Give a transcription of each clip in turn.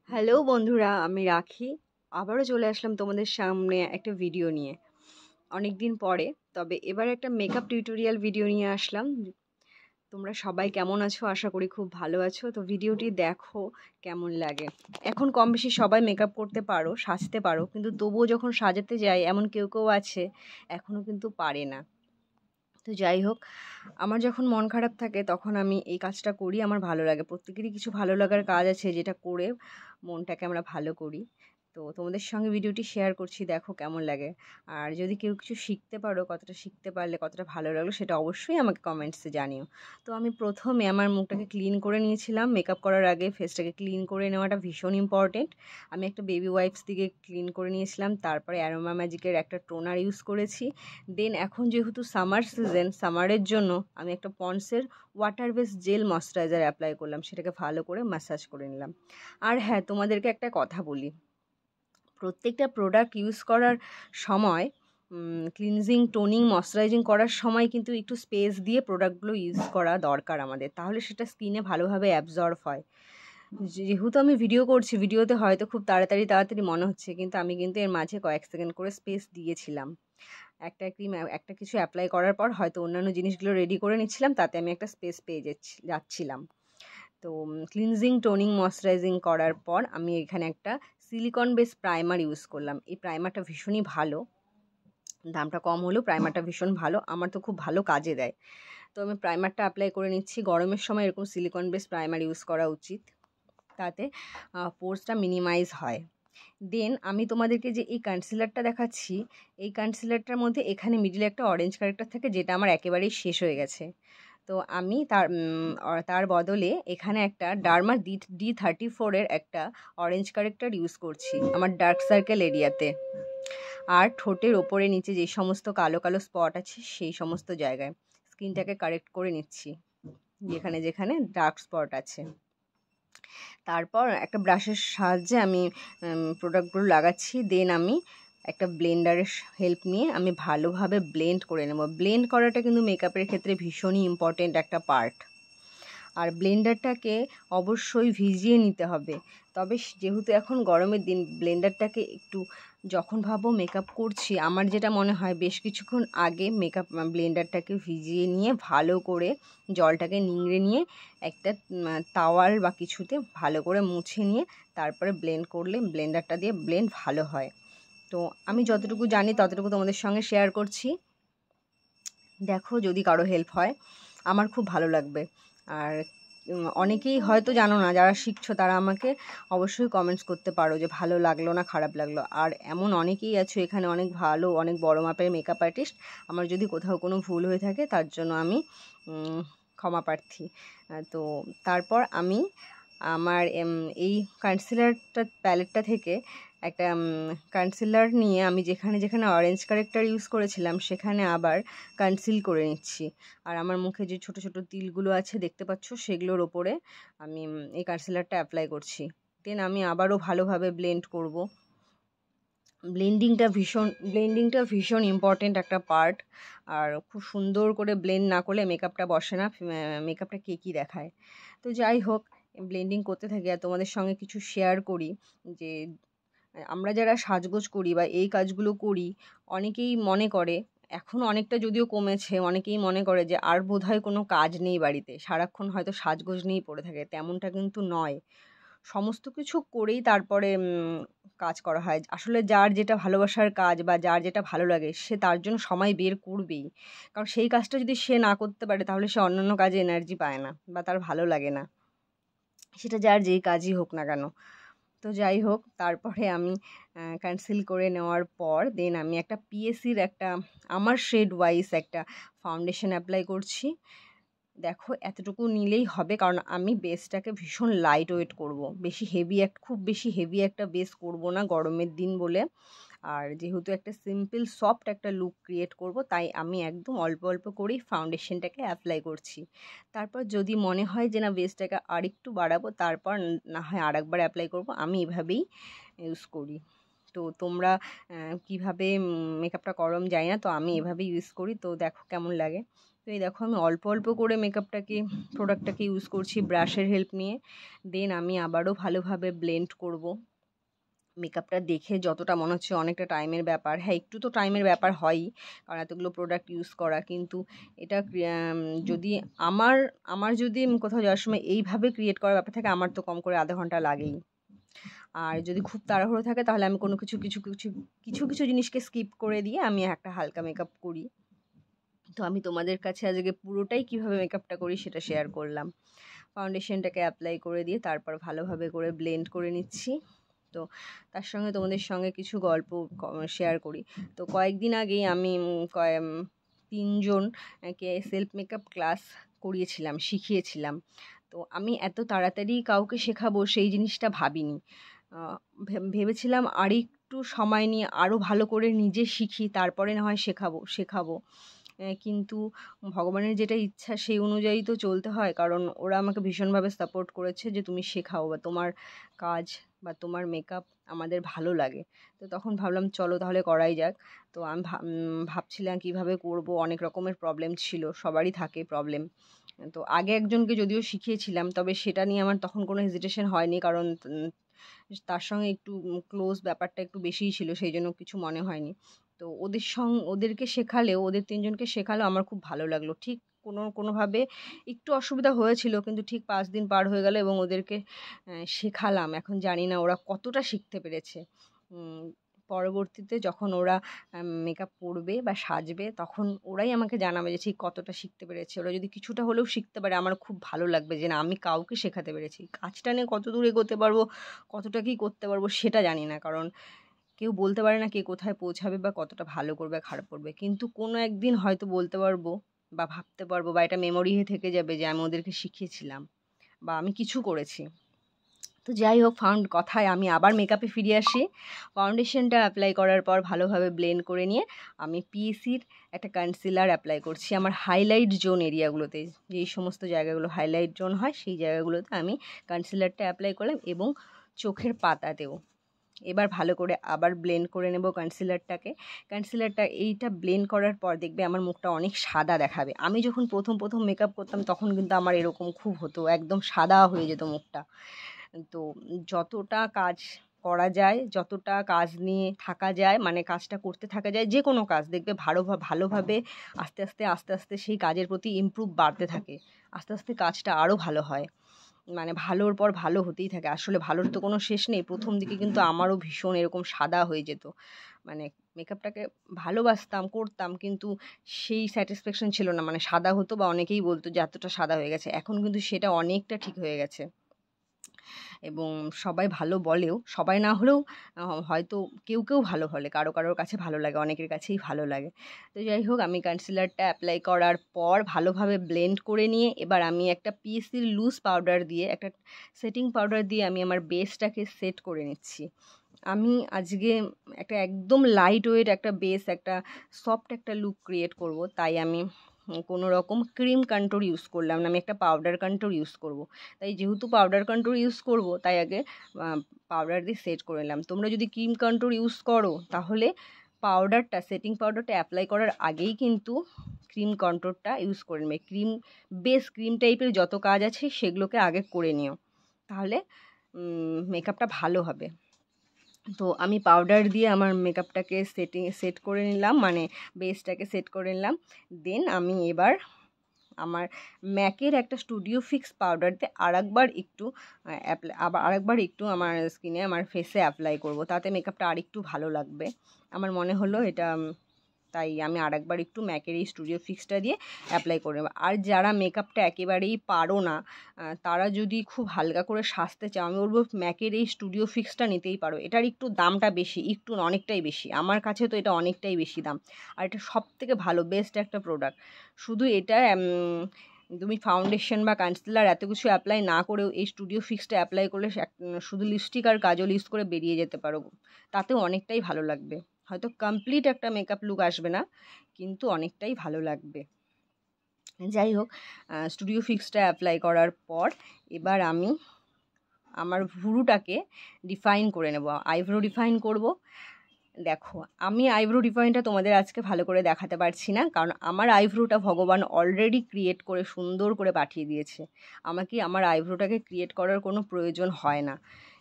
Hello বন্ধুরা, আমি রাখি। আবারও চলে আসলাম তোমাদের সামনে একটা ভিডিও নিয়ে। অনেক দিন পরে, তবে এবার একটা মেকআপ টিউটোরিয়াল ভিডিও নিয়ে আসলাম। তোমরা সবাই কেমন আছো? আশা করি খুব ভালো আছো। তো ভিডিওটি দেখো কেমন লাগে। এখন কম বেশি সবাই মেকআপ করতে পারো, সাজতে পারো, কিন্তু তবুও যখন সাজাতে যাই এমন কেউ কেউ আছে এখনও কিন্তু পারে না। তো যাই হোক, আমার যখন মন খারাপ থাকে তখন আমি এই কাজটা করি। আমার ভালো লাগে। প্রত্যেকেরই কিছু ভালো লাগার কাজ আছে যেটা করে মনটাকে আমরা ভালো করি। তো তোমাদের সঙ্গে ভিডিওটি শেয়ার করছি, দেখো কেমন লাগে। আর যদি কেউ কিছু শিখতে পারো, কতটা শিখতে পারলে, কতটা ভালো লাগলো, সেটা অবশ্যই আমাকে কমেন্টসে জানিও। তো আমি প্রথমে আমার মুখটাকে ক্লিন করে নিয়েছিলাম। মেকআপ করার আগে ফেসটাকে ক্লিন করে নেওয়াটা ভীষণ ইম্পর্টেন্ট। আমি একটা বেবি ওয়াইপস দিয়ে ক্লিন করে নিয়েছিলাম। তারপরে অ্যারোমা ম্যাজিকের একটা টোনার ইউজ করেছি। দেন এখন যেহেতু সামার সিজন, সামারের জন্য আমি একটা পন্ডসের water base gel moisturiser apply করলাম। সেটাকে ভালো করে ম্যাসাজ করে নিলাম। আর হ্যাঁ, তোমাদেরকে একটা কথা বলি, প্রত্যেকটা প্রোডাক্ট ইউজ করার সময় ক্লিনজিং, টোনিং, ময়শ্চারাইজিং করার সময় কিন্তু একটু স্পেস দিয়ে প্রোডাক্টগুলো ইউজ করা দরকার আমাদের, তাহলে সেটা স্কিনে ভালোভাবে অ্যাবজর্ব হয়। যেহেতু আমি ভিডিও করছি, ভিডিওতে হয়তো খুব তাড়াতাড়ি মনে হচ্ছে, কিন্তু আমি কিন্তু এর মাঝে কয়েক সেকেন্ড করে স্পেস দিয়েছিলাম। একটা ক্রিম, একটা কিছু অ্যাপ্লাই করার পর হয়তো অন্যান্য জিনিসগুলো রেডি করে নিচ্ছিলাম, তাতে আমি একটা স্পেস পেয়ে যাচ্ছিলাম। তো ক্লিনজিং, টোনিং, ময়শ্চারাইজিং করার পর আমি এখানে একটা সিলিকন বেস প্রাইমার ইউজ করলাম। এই প্রাইমারটা ভীষণই ভালো, দামটা কম হলেও প্রাইমারটা ভীষণ ভালো, আমার তো খুব ভালো কাজে দেয়। তো আমি প্রাইমারটা অ্যাপ্লাই করে নিচ্ছি। গরমের সময় এরকম সিলিকন বেস প্রাইমার ইউজ করা উচিত, তাতে পোর্সটা মিনিমাইজ হয়। দেন আমি তোমাদেরকে যে এই কনসিলারটা দেখাচ্ছি, এই কনসিলারটার মধ্যে এখানে মিডিলে একটা অরেঞ্জ কারেক্টার থাকে, যেটা আমার একেবারেই শেষ হয়ে গেছে। তো আমি তার বদলে এখানে একটা ডার্মা D34-এর একটা অরেঞ্জ কারেক্টার ইউজ করছি আমার ডার্ক সার্কেল এরিয়াতে। আর ঠোঁটের ওপরে নিচে যে সমস্ত কালো কালো স্পট আছে সেই সমস্ত জায়গায় স্কিনটাকে কারেক্ট করে নিচ্ছি, যেখানে যেখানে ডার্ক স্পট আছে। তারপর একটা ব্রাশের সাহায্যে আমি প্রোডাক্টগুলো লাগাচ্ছি। দেন আমি একটা ব্লেন্ডারের হেল্প নিয়ে আমি ভালোভাবে ব্লেন্ড করে নেব। ব্লেন্ড করাটা কিন্তু মেকআপের ক্ষেত্রে ভীষণই ইম্পর্টেন্ট একটা পার্ট। আর ব্লেন্ডারটাকে অবশ্যই ভিজিয়ে নিতে হবে। তবে যেহেতু এখন গরমের দিন, ব্লেন্ডারটাকে একটু, যখন ভাবো মেকআপ করছি, আমার যেটা মনে হয় বেশ কিছুক্ষণ আগে ব্লেন্ডারটাকে ভিজিয়ে নিয়ে ভালো করে জলটাকে নিংড়ে নিয়ে একটা তাওয়াল বা কিছুতে ভালো করে মুছে নিয়ে তারপরে ব্লেন্ড করলে ব্লেন্ডারটা দিয়ে ব্লেন্ড ভালো হয়। তো আমি যতটুকু জানি ততটুকু তোমাদের সঙ্গে শেয়ার করছি। দেখো, যদি কারো হেল্প হয় আমার খুব ভালো লাগবে। আর অনেকেই হয়তো জানো না, যারা শিখছো তারা আমাকে অবশ্যই কমেন্টস করতে পারো যে ভালো লাগলো না খারাপ লাগলো। আর এমন অনেকেই আছো এখানে, অনেক ভালো, অনেক বড় মাপের মেকআপ আর্টিস্ট। আমার যদি কোথাও কোনো ভুল হয়ে থাকে তার জন্য আমি ক্ষমা প্রার্থী। তো তারপর আমি আমার এই কনসিলারটা প্যালেটটা থেকে একটা কনসিলার নিয়ে আমি যেখানে যেখানে অরেঞ্জ কারেক্টার ইউজ করেছিলাম সেখানে আবার কনসিল করে নিচ্ছি। আর আমার মুখে যে ছোট ছোট তিলগুলো আছে দেখতে পাচ্ছ, সেগুলোর ওপরে আমি এই কনসিলারটা অ্যাপ্লাই করছি। দেন আমি আবারও ভালোভাবে ব্লেন্ড করব। ব্লেন্ডিংটা ভীষণ ইম্পর্টেন্ট একটা পার্ট। আর খুব সুন্দর করে ব্লেন্ড না করলে মেকআপটা বসে না, মেকআপটা কেকই দেখায়। তো যাই হোক, ব্লেন্ডিং করতে থাকি আর তোমাদের সঙ্গে কিছু শেয়ার করি যে আমরা যারা সাজগোজ করি বা এই কাজগুলো করি, অনেকেই মনে করে, এখন অনেকটা যদিও কমেছে, অনেকেই মনে করে যে আর বোধহয় কোনো কাজ নেই বাড়িতে, সারাক্ষণ হয়তো সাজগোজ নিয়েই পড়ে থাকে। তেমনটা কিন্তু নয়। সমস্ত কিছু করেই তারপরে কাজ করা হয়। আসলে যার যেটা ভালোবাসার কাজ বা যার যেটা ভালো লাগে সে তার জন্য সময় বের করবেই। কারণ সেই কাজটা যদি সে না করতে পারে তাহলে সে অন্যান্য কাজে এনার্জি পায় না বা তার ভালো লাগে না, সেটা যার যেই কাজই হোক না কেন। তো যাই হোক, তারপরে আমি কনসিল করে নেওয়ার পর দেন আমি একটা পিএসির একটা আমার শেড ওয়াইজ একটা ফাউন্ডেশন অ্যাপ্লাই করছি। দেখো, এতটুকু নিলেই হবে, কারণ আমি বেসটাকে ভীষণ লাইট ওয়েট করবো। খুব বেশি হেভি একটা বেস করব না গরমের দিন বলে। আর যেহেতু একটা সিম্পল সফট একটা লুক ক্রিয়েট করব, তাই আমি একদম অল্প অল্প করেই ফাউন্ডেশনটাকে অ্যাপ্লাই করছি। তারপর যদি মনে হয় যে না বেসটাকে আরেকটু বাড়াবো, তারপর না হয় আরেকবার অ্যাপ্লাই করব। আমি এভাবেই ইউজ করি। তো তোমরা কীভাবে মেকআপটা করো আমি জানি না, তো আমি এভাবেই ইউজ করি। তো দেখো কেমন লাগে। তো তো এই দেখো আমি অল্প অল্প করে প্রোডাক্টটাকে ইউজ করছি ব্রাশের হেল্প নিয়ে। দেন আমি আবারও ভালোভাবে ব্লেন্ড করব। মেকআপটা দেখে যতটা মনে হচ্ছে অনেকটা টাইমের ব্যাপার, হ্যাঁ একটু তো টাইমের ব্যাপার হয়ই, কারণ এতগুলো প্রোডাক্ট ইউজ করা। কিন্তু এটা যদি আমার যদি কোথাও যাওয়ার সময় এইভাবে ক্রিয়েট করার ব্যাপার থাকে, আমার তো কম করে আধা ঘন্টা লাগেই। আর যদি খুব তাড়াহুড়ো থাকে তাহলে আমি কোনো কিছু জিনিসকে স্কিপ করে দিয়ে আমি একটা হালকা মেকআপ করি। তো আমি তোমাদের কাছে আজকে পুরোটাই কিভাবে মেকআপটা করি সেটা শেয়ার করলাম। ফাউন্ডেশনটাকে অ্যাপ্লাই করে দিয়ে তারপর ভালোভাবে করে ব্লেন্ড করে নিচ্ছি। তো তার সঙ্গে তোমাদের সঙ্গে কিছু গল্প শেয়ার করি। তো কয়েকদিন আগেই আমি 3জনকে সেলফ মেকআপ ক্লাস শিখিয়েছিলাম। তো আমি এত তাড়াতাড়ি কাউকে শেখাবো সেই জিনিসটা ভাবিনি। ভেবেছিলাম আরেকটু সময় নিয়ে আরও ভালো করে নিজে শিখি, তারপরে না হয় শেখাবো। কিন্তু ভগবানের যেটা ইচ্ছা সেই অনুযায়ী তো চলতে হয়, কারণ ওরা আমাকে ভীষণভাবে সাপোর্ট করেছে যে তুমি শেখাও বা তোমার কাজ বা তোমার মেকআপ আমাদের ভালো লাগে। তো তখন ভাবলাম চলো তাহলে করাই যাক। তো আমি ভাবছিলাম কিভাবে করব, অনেক রকমের প্রবলেম ছিল, সবারই থাকে প্রবলেম। তো আগে একজনকে যদিও শিখিয়েছিলাম, তবে সেটা নিয়ে আমার তখন কোনো হেজিটেশন হয়নি, কারণ তার সঙ্গে একটু ক্লোজ ব্যাপারটা একটু বেশিই ছিল, সেই জন্য কিছু মনে হয়নি। তো ওদেরকে শেখালেও, ওদের 3জনকে শেখালেও আমার খুব ভালো লাগলো। ঠিক কোনোভাবে একটু অসুবিধা হয়েছিল, কিন্তু ঠিক 5 দিন পার হয়ে গেল এবং ওদেরকে শেখালাম। এখন জানি না ওরা কতটা শিখতে পেরেছে। পরবর্তীতে যখন ওরা মেকআপ করবে বা সাজবে, তখন ওরাই আমাকে জানাবে যে ঠিক কতটা শিখতে পেরেছে। ওরা যদি কিছুটা হলেও শিখতে পারে, আমার খুব ভালো লাগবে যে না আমি কাউকে শেখাতে পেরেছি। কাজটা নিয়ে কত দূর এগোতে পারবো, কতটা কী করতে পারবো সেটা জানি না, কারণ কেউ বলতে পারে না কে কোথায় পৌঁছাবে বা কতটা ভালো করবে খারাপ করবে। কিন্তু কোনো একদিন হয়তো বলতে পারবো বা ভাবতে পারবো, বা এটা মেমোরি হয়ে থেকে যাবে যে আমি ওদেরকে শিখিয়েছিলাম বা আমি কিছু করেছি। তো যাই হোক, কথায় আমি আবার মেকআপে ফিরে আসি। ফাউন্ডেশনটা অ্যাপ্লাই করার পর ভালোভাবে ব্লেন্ড করে নিয়ে আমি পিএসির একটা কনসিলার অ্যাপ্লাই করছি আমার হাইলাইট জোন এরিয়াগুলোতে। যেই সমস্ত জায়গাগুলো হাইলাইট জোন হয় সেই জায়গাগুলোতে আমি কনসিলারটা অ্যাপ্লাই করলাম, এবং চোখের পাতাতেও। এবার ভালো করে আবার ব্লেন্ড করে নেব কনসিলারটা এইটা ব্লেন্ড করার পর দেখবে আমার মুখটা অনেক সাদা দেখাবে। আমি যখন প্রথম মেকআপ করতাম তখন কিন্তু আমার এরকম খুব হতো, একদম সাদা হয়ে যেত মুখটা। তো যতটা কাজ করা যায়, যতটা কাজ নিয়ে থাকা যায়, মানে কাজটা করতে থাকা যায়, যে কোনো কাজ দেখবে ভালোভাবে আস্তে আস্তে সেই কাজের প্রতি ইমপ্রুভ বাড়তে থাকে। আস্তে আস্তে কাজটা আরও ভালো হয়, মানে ভালোর পর ভালো হতেই থাকে। আসলে ভালোর তো কোনো শেষ নেই। প্রথম দিকে কিন্তু আমারও ভীষণ এরকম সাদা হয়ে যেত, মানে মেকআপটাকে ভালোবাসতাম, করতাম, কিন্তু সেই স্যাটিসফ্যাকশন ছিল না, মানে সাদা হতো বা অনেকেই বলতো যে এতটা সাদা হয়ে গেছে। এখন কিন্তু সেটা অনেকটা ঠিক হয়ে গেছে, এবং সবাই ভালো বলেও, সবাই না হলেও হয়তো কেউ ভালো বলে, কারোর কাছে ভালো লাগে, অনেকের কাছেই ভালো লাগে। তো যাই হোক, আমি কনসিলারটা অ্যাপ্লাই করার পর ভালোভাবে ব্লেন্ড করে নিয়ে এবার আমি একটা পিএসির লুজ পাউডার দিয়ে, একটা সেটিং পাউডার দিয়ে আমি আমার বেসটাকে সেট করে নিচ্ছি। আমি আজকে একটা একদম লাইট ওয়েট একটা বেস, একটা সফট একটা লুক ক্রিয়েট করব, তাই আমি কোনো রকম ক্রিম কন্ট্যুর ইউজ করলাম না, আমি একটা পাউডার কন্ট্যুর ইউজ করব। তাই যেহেতু পাউডার কন্ট্যুর ইউজ করব, তাই আগে পাউডার দিয়ে সেট করে নিলাম। তোমরা যদি ক্রিম কন্ট্যুর ইউজ করো তাহলে সেটিং পাউডারটা অ্যাপ্লাই করার আগেই কিন্তু ক্রিম কন্ট্যুরটা ইউজ করে নেবে। ক্রিম টাইপের যত কাজ আছে সেগুলোকে আগে করে নিও, তাহলে মেকআপটা ভালো হবে। তো আমি পাউডার দিয়ে আমার মেকআপটাকে সেট করে নিলাম, মানে বেসটাকে সেট করে নিলাম। দেন আমি এবার আমার ম্যাকের একটা স্টুডিও ফিক্স পাউডার দিয়ে আরেকবার একটু আমার স্কিনে, আমার ফেসে অ্যাপ্লাই করব, তাতে মেকআপটা আরেকটু ভালো লাগবে। আমার মনে হলো এটা, তাই আমি আরেকবার একটু ম্যাকের এই স্টুডিও ফিক্সটা দিয়ে অ্যাপ্লাই করে নেব। আর যারা মেকআপটা একেবারেই পারো না, তারা যদি খুব হালকা করে সাজতে চাও, আমি বলবো ম্যাকের এই স্টুডিও ফিক্সটা নিতেই পারো। এটার একটু দামটা বেশি, একটু অনেকটাই বেশি, আমার কাছে তো এটা অনেকটাই বেশি দাম। আর এটা সবথেকে ভালো, বেস্ট একটা প্রোডাক্ট। শুধু এটা তুমি ফাউন্ডেশন বা কনসিলার এত কিছু অ্যাপ্লাই না করেও এই স্টুডিও ফিক্সটা অ্যাপ্লাই করলে শুধু লিপস্টিক আর কাজল ইউজ করে বেরিয়ে যেতে পারো, তাতেও অনেকটাই ভালো লাগবে। হয়তো কমপ্লিট একটা মেকআপ লুক আসবে না, কিন্তু অনেকটাই ভালো লাগবে। যাই হোক, স্টুডিও ফিক্সটা অ্যাপ্লাই করার পর এবার আমি আমার ভুরুটাকে ডিফাইন করে নেব, আইব্রো ডিফাইন করব। দেখো, আমি আইব্রো ডিফাইনটা তোমাদের আজকে ভালো করে দেখাতে পারছি না, কারণ আমার আইব্রোটা ভগবান অলরেডি ক্রিয়েট করে সুন্দর করে পাঠিয়ে দিয়েছে। আমাকে আমার আইব্রোটাকে ক্রিয়েট করার কোনো প্রয়োজন হয় না।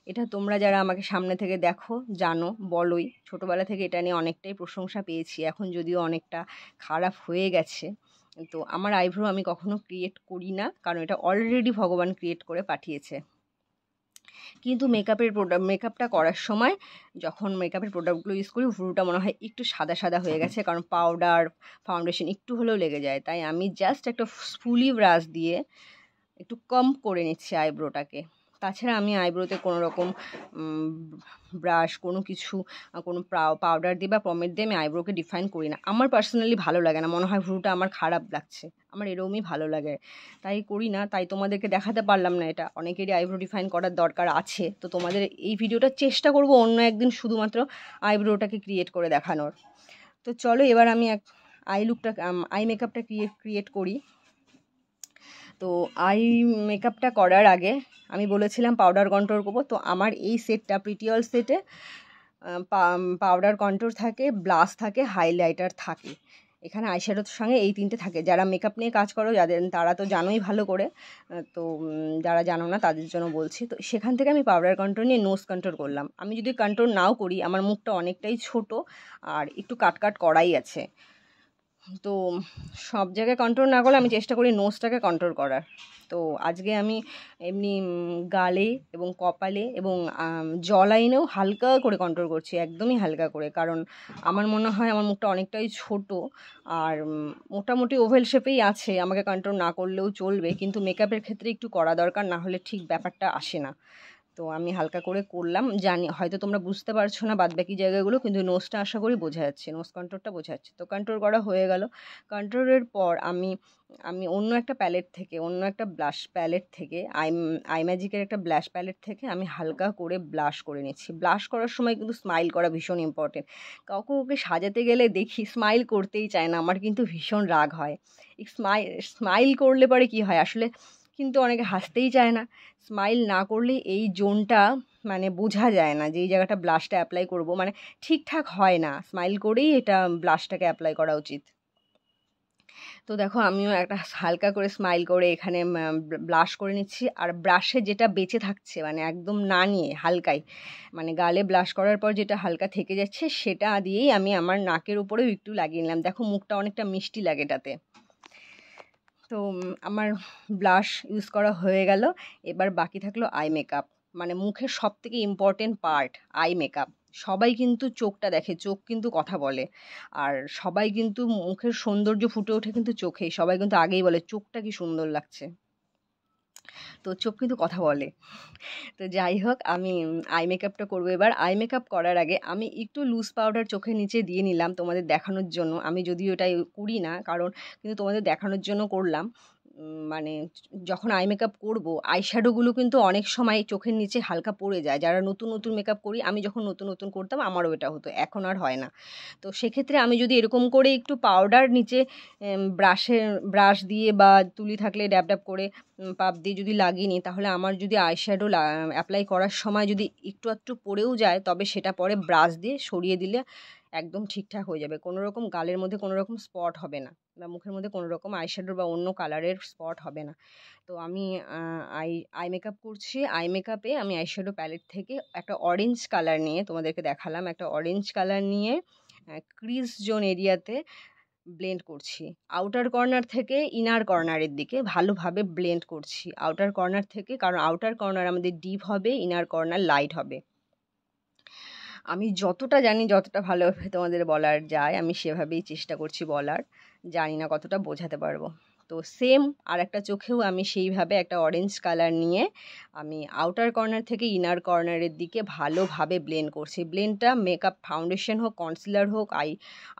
এটা তোমরা যারা আমাকে সামনে থেকে দেখো জানো, বলোই, ছোটোবেলা থেকে এটা নিয়ে অনেকটাই প্রশংসা পেয়েছি। এখন যদিও অনেকটা খারাপ হয়ে গেছে, তো আমার আইব্রো আমি কখনো ক্রিয়েট করি না, কারণ এটা অলরেডি ভগবান ক্রিয়েট করে পাঠিয়েছে। কিন্তু মেকআপটা করার সময় যখন মেকআপের প্রোডাক্টগুলো ইউজ করি, ভ্রুটা মনে হয় একটু সাদা সাদা হয়ে গেছে, কারণ পাউডার ফাউন্ডেশন একটু হলেও লেগে যায়। তাই আমি জাস্ট একটা স্পুলি ব্রাশ দিয়ে একটু কম করে নিচ্ছি আইব্রোটাকে। তাছাড়া আমি আইব্রোতে কোনো রকম ব্রাশ কোনো কিছু কোনো পাউডার দিয়ে বা পমেড দিয়ে আমি আইব্রোকে ডিফাইন করি না। আমার পার্সোনালি ভালো লাগে না, মনে হয় ভ্রুটা আমার খারাপ লাগছে, আমার এরকমই ভালো লাগে, তাই করি না। তাই তোমাদেরকে দেখাতে পারলাম না। এটা অনেকেরই আইব্রো ডিফাইন করার দরকার আছে, তো তোমাদের এই ভিডিওটা চেষ্টা করব অন্য একদিন শুধুমাত্র আইব্রোটাকে ক্রিয়েট করে দেখানোর। তো চলো এবার আমি আই মেকআপটা ক্রিয়েট করি। তো আই মেকআপটা করার আগে আমি বলেছিলাম পাউডার কন্ট্রোল করবো। তো আমার এই সেটটা প্রিটিঅল সেটে পাউডার কন্ট্রোল থাকে, ব্লাশ থাকে, হাইলাইটার থাকে। এখানে আইশ্যাডোর সঙ্গে এই তিনটে থাকে। যারা মেকআপ নিয়ে কাজ করো তারা তো জানোই ভালো করে, তো যারা জানো না তাদের জন্য বলছি। তো সেখান থেকে আমি পাউডার কন্ট্রোল নিয়ে নোজ কন্ট্রোল করলাম। আমি যদি কন্ট্রোল নাও করি, আমার মুখটা অনেকটাই ছোট আর একটু কাট করাই আছে, তো সব জায়গায় কন্ট্রোল না করলে আমি চেষ্টা করি নোজটাকে কন্ট্রোল করার। তো আজকে আমি এমনি গালে এবং কপালে এবং জলাইনেও হালকা করে কন্ট্রোল করছি, একদমই হালকা করে, কারণ আমার মনে হয় আমার মুখটা অনেকটাই ছোট আর মোটামুটি ওভেল শেপেই আছে, আমাকে কন্ট্রোল না করলেও চলবে, কিন্তু মেকআপের ক্ষেত্রে একটু করা দরকার, না হলে ঠিক ব্যাপারটা আসে না। তো আমি হালকা করে করলাম, জানি হয়তো তোমরা বুঝতে পারছো না বাদবাকি জায়গাগুলো, কিন্তু নোজটা আশা করি বোঝা যাচ্ছে, নোজ কন্ট্রোলটা বোঝা যাচ্ছে। তো কন্ট্রোল করা হয়ে গেল। কন্ট্রোলের পর আমি অন্য একটা ব্লাশ প্যালেট থেকে আই ম্যাজিকের একটা ব্লাশ প্যালেট থেকে আমি হালকা করে ব্লাশ করে নিচ্ছি। ব্লাশ করার সময় কিন্তু স্মাইল করা ভীষণ ইম্পর্টেন্ট। কাউকে সাজাতে গেলে দেখি স্মাইল করতেই চায় না, আমার কিন্তু ভীষণ রাগ হয়। স্মাইল করলে পরে কি হয় আসলে, কিন্তু অনেকে হাসতেই চায় না। স্মাইল না করলে এই জোনটা মানে বোঝা যায় না যে এই জায়গাটা ব্লাশটা অ্যাপ্লাই করব, মানে ঠিকঠাক হয় না। স্মাইল করেই এটা ব্লাশটাকে অ্যাপ্লাই করা উচিত। তো দেখো আমিও একটা হালকা করে স্মাইল করে এখানে ব্লাশ করে নিচ্ছি। আর ব্রাশে যেটা বেঁচে থাকছে, মানে একদম না নিয়ে হালকাই, মানে গালে ব্লাশ করার পর যেটা হালকা থেকে যাচ্ছে সেটা দিয়েই আমি আমার নাকের উপরেও একটু লাগিয়ে নিলাম। দেখো মুখটা অনেকটা মিষ্টি লাগে এটাতে। তো আমার ব্লাশ ইউজ করা হয়ে গেল। এবার বাকি থাকলো আই মেকআপ, মানে মুখের সব থেকে ইম্পর্টেন্ট পার্ট আই মেকআপ। সবাই কিন্তু চোখটা দেখে, চোখ কিন্তু কথা বলে, আর সবাই কিন্তু মুখের সৌন্দর্য ফুটে ওঠে কিন্তু চোখেই। সবাই কিন্তু আগেই বলে চোখটা কি সুন্দর লাগছে, তো চোখ কিন্তু কথা বলে। তো যাই হোক, আমি আই মেকআপটা করবো এবার। আই মেকআপ করার আগে আমি একটু লুজ পাউডার চোখের নিচে দিয়ে নিলাম তোমাদের দেখানোর জন্য। আমি যদিও এটাই করি না, কারণ কিন্তু তোমাদের দেখানোর জন্য করলাম। মানে যখন আই মেকআপ করবো, আই শ্যাডোগুলো কিন্তু অনেক সময় চোখের নিচে হালকা পড়ে যায়। যারা নতুন নতুন মেকআপ করি, আমি যখন নতুন নতুন করতাম আমারও এটা হতো, এখন আর হয় না। তো সেক্ষেত্রে আমি যদি এরকম করে একটু পাউডার নিচে ব্রাশ দিয়ে বা তুলি থাকলে ড্যাব ড্যাব করে পাপ দিয়ে যদি লাগিয়ে নিই, তাহলে আমার যদি আইশ্যাডো অ্যাপ্লাই করার সময় যদি একটু একটু পড়েও যায়, তবে সেটা পরে ব্রাশ দিয়ে সরিয়ে দিলে একদম ঠিকঠাক হয়ে যাবে। কোনো রকম গালের মধ্যে কোনো রকম স্পট হবে না, বা মুখের মধ্যে কোনো রকম আইশ্যাডো বা অন্য কালারের স্পট হবে না। তো আমি আই মেকআপ করছি। আই মেকআপে আমি আইশ্যাডো প্যালেট থেকে একটা অরেঞ্জ কালার নিয়ে তোমাদেরকে দেখালাম, একটা অরেঞ্জ কালার নিয়ে ক্রিজ জোন এরিয়াতে ব্লেন্ড করছি। আউটার কর্নার থেকে ইনার কর্নারের দিকে ভালোভাবে ব্লেন্ড করছি, আউটার কর্নার থেকে, কারণ আউটার কর্নার আমাদের ডিপ হবে, ইনার কর্নার লাইট হবে। আমি যতটা জানি, যতটা ভালোভাবে তোমাদের বলার যায়, আমি সেভাবেই চেষ্টা করছি বলার। জানি না কতটা বোঝাতে পারবো। তো সেম আর একটা চোখেও আমি সেইভাবে একটা অরেঞ্জ কালার নিয়ে আমি আউটার কর্নার থেকে ইনার কর্নারের দিকে ভালোভাবে ব্লেন্ড করছি। ব্লেন্ডটা মেকআপ ফাউন্ডেশন হোক, কনসিলার হোক,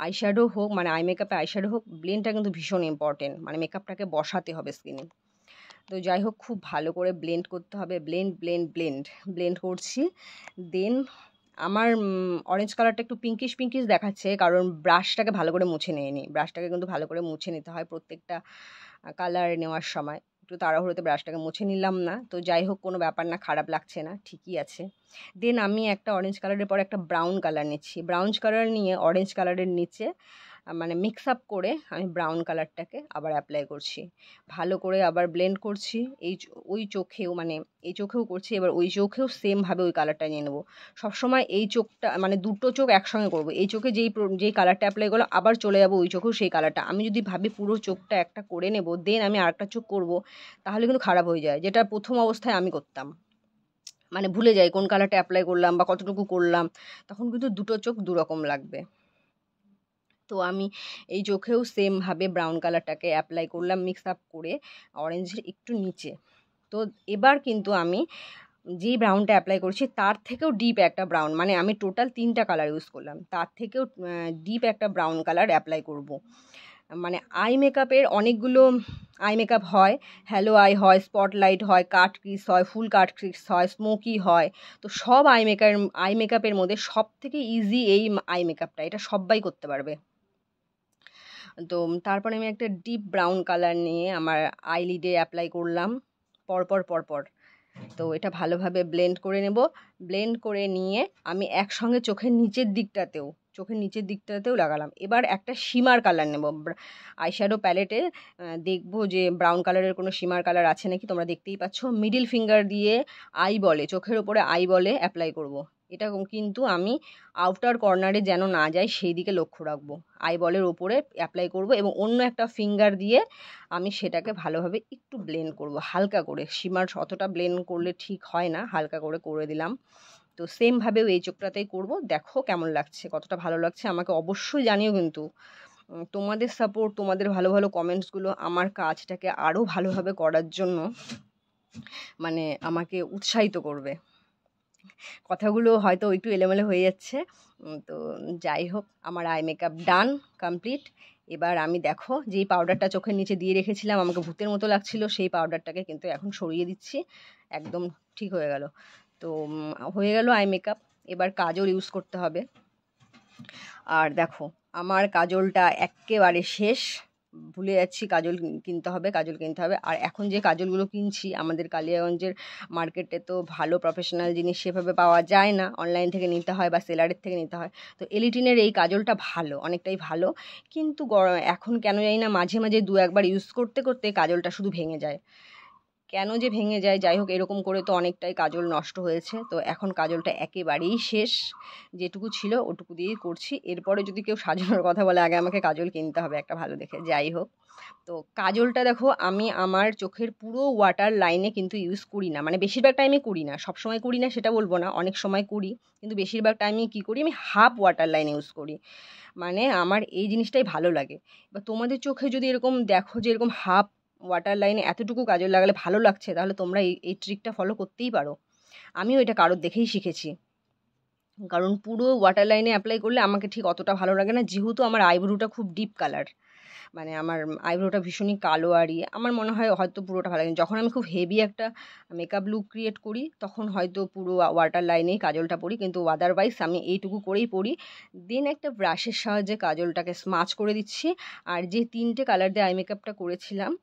আইশ্যাডো হোক, মানে আই মেকআপে আইশ্যাডো হোক, ব্লেন্ডটা কিন্তু ভীষণ ইম্পর্টেন্ট, মানে মেকআপটাকে বসাতে হবে স্কিনে। তো যাই হোক, খুব ভালো করে ব্লেন্ড করতে হবে, ব্লেন্ড করছি। দেন আমার অরেঞ্জ কালারটা একটু পিঙ্কিশ দেখাচ্ছে, কারণ ব্রাশটাকে ভালো করে মুছে নিয়ে নিই। ব্রাশটাকে কিন্তু ভালো করে মুছে নিতে হয় প্রত্যেকটা কালার নেওয়ার সময়। একটু তাড়াহুড়োতে ব্রাশটাকে মুছে নিলাম না, তো যাই হোক কোনো ব্যাপার না, খারাপ লাগছে না, ঠিকই আছে। দেন আমি একটা অরেঞ্জ কালারের পর একটা ব্রাউন কালার নিচ্ছি, ব্রাউন কালার নিয়ে অরেঞ্জ কালারের নিচে মানে মিক্স আপ করে আমি ব্রাউন কালারটাকে আবার অ্যাপ্লাই করছি, ভালো করে আবার ব্লেন্ড করছি। ওই চোখেও মানে এই চোখেও করছি, এবার ওই চোখেও সেমভাবে ওই কালারটা নিয়ে নেবো। সবসময় এই চোখটা মানে দুটো চোখ একসঙ্গে করবো, এই চোখে যেই কালারটা অ্যাপ্লাই করলো আবার চলে যাবো ওই চোখেও সেই কালারটা। আমি যদি ভাবি পুরো চোখটা একটা করে নেবো দেন আমি আরেকটা চোখ করবো, তাহলে কিন্তু খারাপ হয়ে যায়, যেটা প্রথম অবস্থায় আমি করতাম। মানে ভুলে যাই কোন কালারটা অ্যাপ্লাই করলাম বা কতটুকু করলাম, তখন কিন্তু দুটো চোখ দুরকম লাগবে। তো আমি এই চোখেও সেমভাবে ব্রাউন কালারটাকে অ্যাপ্লাই করলাম মিক্স আপ করে অরেঞ্জের একটু নিচে। তো এবার কিন্তু আমি যেই ব্রাউনটা অ্যাপ্লাই করছি তার থেকেও ডিপ একটা ব্রাউন, মানে আমি টোটাল 3টা কালার ইউজ করলাম, তার থেকেও ডিপ একটা ব্রাউন কালার অ্যাপ্লাই করব। মানে আই মেকআপের অনেকগুলো আই মেকআপ হয়, হ্যালো আই হয়, স্পটলাইট হয়, কাট ক্রিস হয়, ফুল কাট ক্রিস হয়, স্মোকি হয়। তো সব আই মেকআপের মধ্যে সব থেকে ইজি এই আই মেকআপটা, এটা সবাই করতে পারবে। তো তারপরে আমি একটা ডিপ ব্রাউন কালার নিয়ে আমার আইলিডে অ্যাপ্লাই করলাম পরপর। তো এটা ভালোভাবে ব্লেন্ড করে নেব, ব্লেন্ড করে নিয়ে আমি একসঙ্গে চোখের নিচের দিকটাতেও লাগালাম। এবার একটা শিমার কালার নেব আইশ্যাডো প্যালেটে, দেখবো যে ব্রাউন কালারের কোনো শিমার কালার আছে নাকি। তোমরা দেখতেই পাচ্ছ, মিডিল ফিঙ্গার দিয়ে চোখের ওপরে আই বলে অ্যাপ্লাই করব। এটা কিন্তু আমি আউটার কর্নারে যেন না যায় সেই দিকে লক্ষ্য রাখবো, আই বলের ওপরে অ্যাপ্লাই করব এবং অন্য একটা ফিঙ্গার দিয়ে আমি সেটাকে ভালোভাবে একটু ব্লেন্ড করব হালকা করে। শিমার অতটা ব্লেন্ড করলে ঠিক হয় না, হালকা করে দিলাম। তো সেমভাবেও এই চোখটাতেই করব। দেখো কেমন লাগছে, কতটা ভালো লাগছে আমাকে অবশ্যই জানিও কিন্তু। তোমাদের সাপোর্ট, তোমাদের ভালো ভালো কমেন্টসগুলো আমার কাজটাকে আরও ভালোভাবে করার জন্য মানে আমাকে উৎসাহিত করবে। কথাগুলো হয়তো একটু এলোমেলো হয়ে যাচ্ছে, তো যাই হোক আমার আই মেকআপ ডান, কমপ্লিট। এবার আমি দেখো যেই পাউডারটা চোখের নিচে দিয়ে রেখেছিলাম আমাকে ভূতের মতো লাগছিল, সেই পাউডারটাকে কিন্তু এখন সরিয়ে দিচ্ছি, একদম ঠিক হয়ে গেল। তো হয়ে গেল আই মেকআপ। এবার কাজল ইউজ করতে হবে। আর দেখো আমার কাজলটা একেবারে শেষ, ভুলে যাচ্ছি কাজল কিনতে হবে। আর এখন যে কাজলগুলো কিনছি আমাদের কালিয়াগঞ্জের মার্কেটে তো ভালো প্রফেশনাল জিনিস সেভাবে পাওয়া যায় না, অনলাইন থেকে নিতে হয় বা সেলারের থেকে নিতে হয়। তো এলিটিনের এই কাজলটা ভালো, অনেকটাই ভালো, কিন্তু এখন কেন জানি না মাঝে মাঝে 2-1বার ইউজ করতে করতে কাজলটা শুধু ভেঙে যায়। কেন যে ভেঙে যায়, যাই হোক এরকম করে তো অনেকটাই কাজল নষ্ট হয়েছে। তো এখন কাজলটা একেবারেই শেষ, যেটুকু ছিল ওটুকু দিয়েই করছি। এরপরে যদি কেউ সাজানোর কথা বলে আগে আমাকে কাজল কিনতে হবে একটা ভালো দেখে। যাই হোক, তো কাজলটা দেখো আমি আমার চোখের পুরো ওয়াটার লাইনে কিন্তু ইউজ করি না, মানে বেশিরভাগ টাইমে করি না, সবসময় করি না সেটা বলবো না, অনেক সময় করি, কিন্তু বেশিরভাগ টাইমে কী করি আমি হাফ ওয়াটার লাইন ইউজ করি। মানে আমার এই জিনিসটাই ভালো লাগে। এবার তোমাদের চোখে যদি এরকম দেখো যে এরকম হাফ ওয়াটার লাইনে এতটুকু কাজল লাগালে ভালো লাগছে, তাহলে তোমরা এই ট্রিকটা ফলো করতেই পারো। আমিও এটা কারোর দেখেই শিখেছি, কারণ পুরো ওয়াটার লাইনে অ্যাপ্লাই করলে আমাকে ঠিক অতটা ভালো লাগে না, যেহেতু আমার আইব্রোটা খুব ডিপ কালার, মানে আমার আইব্রোটা ভীষণই কালো। আরই আমার মনে হয় হয়তো পুরোটা ভালো লাগে, যখন আমি খুব হেভি একটা মেকআপ লুক ক্রিয়েট করি তখন হয়তো পুরো ওয়াটার লাইনেই কাজলটা পরি, কিন্তু আদারওয়াইজ আমি এইটুকু করেই পরি। দেন একটা ব্রাশের সাহায্যে কাজলটাকে স্মাচ করে দিচ্ছি। আর যে 3টে কালার দিয়ে আই মেকআপটা করেছিলাম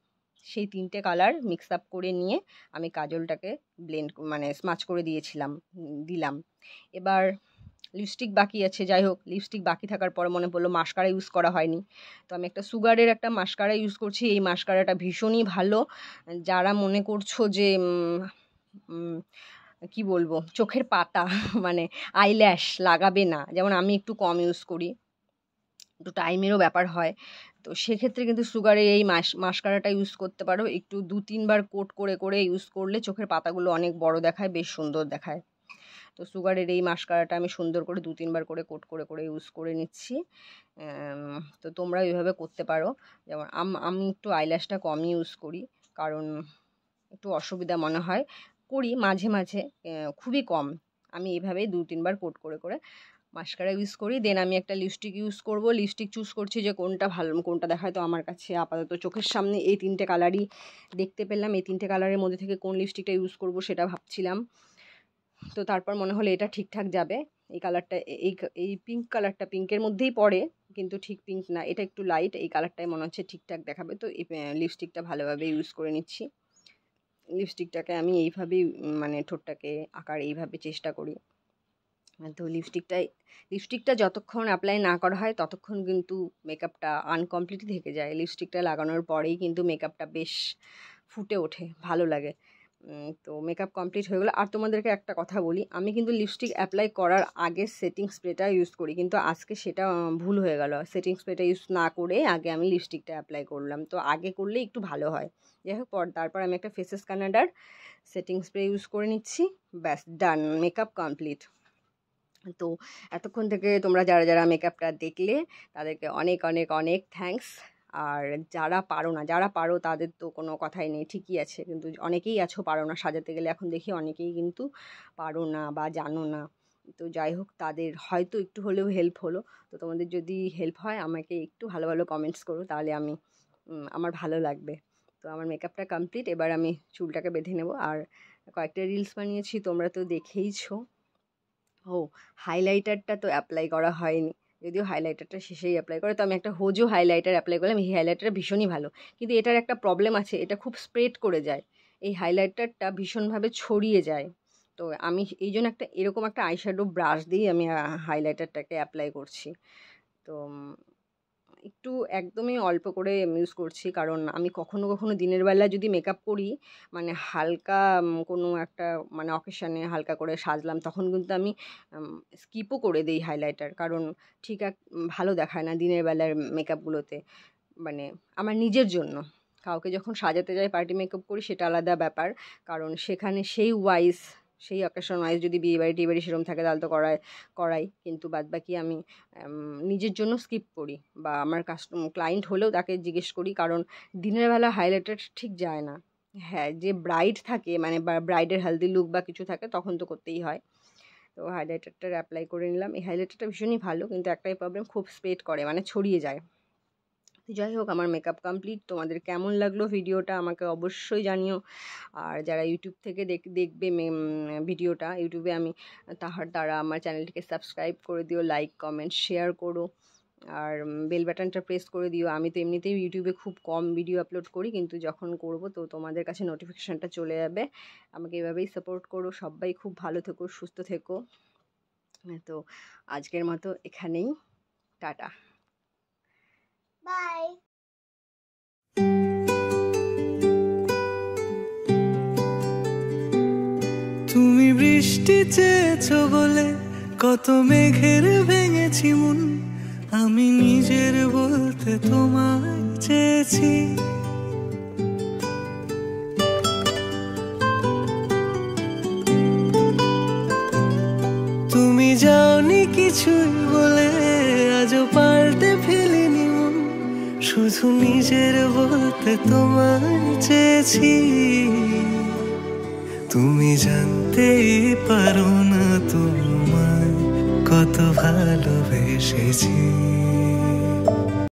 সেই 3টে কালার মিক্স আপ করে নিয়ে আমি কাজলটাকে মানে স্মাচ করে দিলাম। এবার লিপস্টিক বাকি আছে, যাই হোক লিপস্টিক বাকি থাকার পর মনে পড়লো মাস্কারা ইউজ করা হয়নি, তো আমি একটা সুগারের একটা মাস্কারা ইউজ করছি। এই মাস্কারাটা ভীষণই ভালো, যারা মনে করছো যে কি বলবো চোখের পাতা মানে আইল্যাশ লাগাবে না, যেমন আমি একটু কম ইউজ করি, একটু টাইমেরও ব্যাপার হয়, তো সেক্ষেত্রে কিন্তু সুগারের এই মাস্কারাটা ইউজ করতে পারো। একটু 2-3বার কোট করে ইউজ করলে চোখের পাতাগুলো অনেক বড় দেখায়, বেশ সুন্দর দেখায়। তো সুগারের এই মাস্কারাটা আমি সুন্দর করে 2-3বার করে কোট করে ইউজ করে নিচ্ছি। তো তোমরা এইভাবে করতে পারো। যেমন আমি একটু আইল্যাশটা কমই ইউজ করি, কারণ একটু অসুবিধা মনে হয়, করি মাঝে মাঝে, খুবই কম। আমি এইভাবেই 2-3বার কোট করে মাস্কারা ইউজ করি। দেন আমি একটা লিপস্টিক ইউজ করব, লিপস্টিক চুজ করছি যে কোনটা ভালো কোনটা দেখায়। তো আমার কাছে আপাতত চোখের সামনে এই 3টে কালারই দেখতে পেলাম, এই 3টে কালারের মধ্যে থেকে কোন লিপস্টিকটা ইউজ করব সেটা ভাবছিলাম। তো তারপর মনে হলো এটা ঠিকঠাক যাবে, এই কালারটা এই পিঙ্ক কালারটা পিঙ্কের মধ্যেই পড়ে, কিন্তু ঠিক পিঙ্ক না, এটা একটু লাইট, এই কালারটাই মনে হচ্ছে ঠিকঠাক দেখাবে। তো এই লিপস্টিকটা ভালোভাবে ইউজ করে নিচ্ছি। লিপস্টিকটাকে আমি এইভাবেই মানে ঠোঁটটাকে আঁকার এইভাবে চেষ্টা করি। তো লিপস্টিকটা যতক্ষণ অ্যাপ্লাই না করা হয় ততক্ষণ কিন্তু মেকআপটা আনকমপ্লিট থেকে যায়। লিপস্টিকটা লাগানোর পরেই কিন্তু মেকআপটা বেশ ফুটে ওঠে, ভালো লাগে। তো মেকআপ কমপ্লিট হয়ে গেলো। আর তোমাদেরকে একটা কথা বলি, আমি কিন্তু লিপস্টিক অ্যাপ্লাই করার আগে সেটিং স্প্রেটা ইউজ করি, কিন্তু আজকে সেটা ভুল হয়ে গেল। সেটিং স্প্রেটা ইউজ না করে আগে আমি লিপস্টিকটা অ্যাপ্লাই করলাম, তো আগে করলে একটু ভালো হয়। যাই হোক, তারপর আমি একটা ফেসেস কানাডার সেটিং স্প্রে ইউজ করে নিচ্ছি, ব্যাস ডান, মেকআপ কমপ্লিট। তো এতক্ষণ থেকে তোমরা যারা যারা মেকআপটা দেখলে তাদেরকে অনেক অনেক অনেক থ্যাঙ্কস। আর যারা পারো তাদের তো কোনো কথাই নেই, ঠিকই আছে, কিন্তু অনেকেই আছো পারো না সাজাতে গেলে। এখন দেখি অনেকেই কিন্তু পারো না বা জানো না। তো যাই হোক, তাদের হয়তো একটু হলেও হেল্প হলো। তো তোমাদের যদি হেল্প হয় আমাকে একটু ভালো ভালো কমেন্টস করো, তাহলে আমার ভালো লাগবে। তো আমার মেকআপটা কমপ্লিট, এবার আমি চুলটাকে বেঁধে নেব। আর কয়েকটা রিলস বানিয়েছি, তোমরা তো দেখেইছো। হাইলাইটারটা তো অ্যাপ্লাই করা হয়নি, যদিও হাইলাইটারটা শেষেই অ্যাপ্লাই করে। তো আমি একটা হোজো হাইলাইটার অ্যাপ্লাই করলাম। এই হাইলাইটারটা ভীষণই ভালো, কিন্তু এটার একটা প্রবলেম আছে, এটা খুব স্প্রেড করে যায়। এই হাইলাইটারটা ভীষণভাবে ছড়িয়ে যায়। তো আমি এই জন্য এরকম একটা আইশ্যাডো ব্রাশ দিয়েই আমি হাইলাইটারটাকে অ্যাপ্লাই করছি। তো একটু একদমই অল্প করে ইউজ করছি, কারণ আমি কখনো কখনো দিনের বেলা যদি মেকআপ করি, মানে হালকা কোনো একটা মানে অকেশানে হালকা করে সাজলাম, তখন কিন্তু আমি স্কিপও করে দিই হাইলাইটার, কারণ ভালো দেখায় না দিনের বেলার মেকআপগুলোতে। মানে আমার নিজের জন্য, কাউকে যখন সাজাতে যাই, পার্টি মেকআপ করি, সেটা আলাদা ব্যাপার, কারণ সেখানে সেই অকেশন ওয়াইজ যদি বিয়েবাড়ি টিয়েবাড়ি সেরকম থাকে তাহলে তো করাই, কিন্তু বাদবাকি আমি নিজের জন্য স্কিপ করি, বা আমার ক্লায়েন্ট হলেও তাকে জিজ্ঞেস করি, কারণ দিনের বেলা হাইলাইটার ঠিক যায় না। হ্যাঁ, যে ব্রাইড থাকে, মানে ব্রাইডের হেলদি লুক বা কিছু থাকে, তখন তো করতেই হয়। তো হাইলাইটারটা অ্যাপ্লাই করে নিলাম। এই হাইলাইটারটা ভীষণই ভালো, কিন্তু একটাই প্রবলেম, খুব স্প্রেড করে, মানে ছড়িয়ে যায়। যাই হোক, আমার মেকআপ কমপ্লিট। তোমাদের কেমন লাগলো ভিডিওটা আমাকে অবশ্যই জানিও। আর যারা ইউটিউব থেকে দেখবে ভিডিওটা, ইউটিউবে আমি তারা আমার চ্যানেলটিকে সাবস্ক্রাইব করে দিও, লাইক কমেন্ট শেয়ার করো, আর বেল বাটনটা প্রেস করে দিও। আমি তো এমনিতেই ইউটিউবে খুব কম ভিডিও আপলোড করি, কিন্তু যখন করব তো তোমাদের কাছে নোটিফিকেশানটা চলে যাবে। আমাকে এভাবেই সাপোর্ট করো। সবাই খুব ভালো থেকো, সুস্থ থেকো। তো আজকের মতো এখানেই, টাটা, বাই। তুমি বৃষ্টি চেয়েছো বলে কত মেঘের ভেঙেছি মন, আমি নিজের বলতে তোমায় চেয়েছি। তুমি যাওনি কিছুই বলে আজও পাল্টে ফেলিনি মন, শুধু নিজের বলতে তোমায় চেয়েছি। তুমি জানতেই পারো না তোমায় কত ভালোবেসেছি।